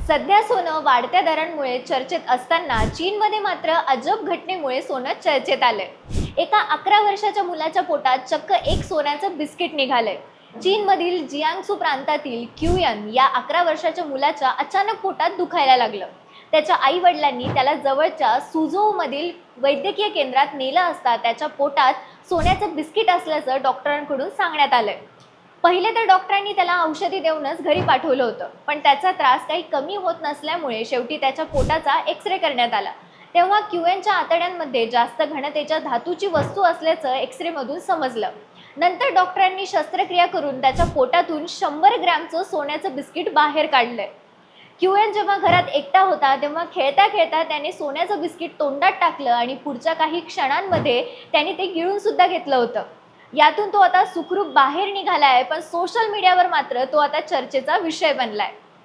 सध्या सोनं वाढत्या दरांमुळे चर्चेत असताना चीनमध्ये मात्र अजब घटनेमुळे सोनं चर्चेत आलंय। एका 11 वर्षाच्या मुलाच्या पोटात चक्क एक सोन्याचं बिस्किट निघालंय। चीनमधील जियांगसू प्रांतातील क्युयन या 11 वर्षाच्या मुलाच्या अचानक पोटात दुखायला लागलं। त्याच्या आई वडिलांनी त्याला जवळच्या सुझोऊमधील वैद्यकीय केंद्रात नेलं असता त्याच्या पोटात सोन्याचं बिस्किट असल्याचं डॉक्टरांकडून सांगण्यात आलंय। पहिले तर डॉक्टरांनी त्याला औषधी देऊनच घरी पाठवलं होतं, पण त्याचा त्रास काही कमी होत नसल्यामुळे शेवटी त्याच्या पोटाचा एक्सरे करण्यात आला। तेव्हा क्यूएनच्या आतड्यांमध्ये जास्त घनतेच्या धातूची वस्तू असल्याचं एक्सरेमधून समजलं। नंतर डॉक्टरांनी शस्त्रक्रिया करून त्याच्या पोटातून 100 ग्रॅमचं सोन्याचं बिस्किट बाहेर काढलंय। क्यूएन जेव्हा घरात एकटा होता तेव्हा खेळता खेळता त्याने सोन्याचं बिस्किट तोंडात टाकलं आणि पुढच्या काही क्षणांमध्ये त्याने ते गिळून सुद्धा घेतलं होतं। यातून तो आता सुखरूप बाहेर निघालाय, पण सोशल मीडियावर मात्र तो आता चर्चेचा विषय बनलाय।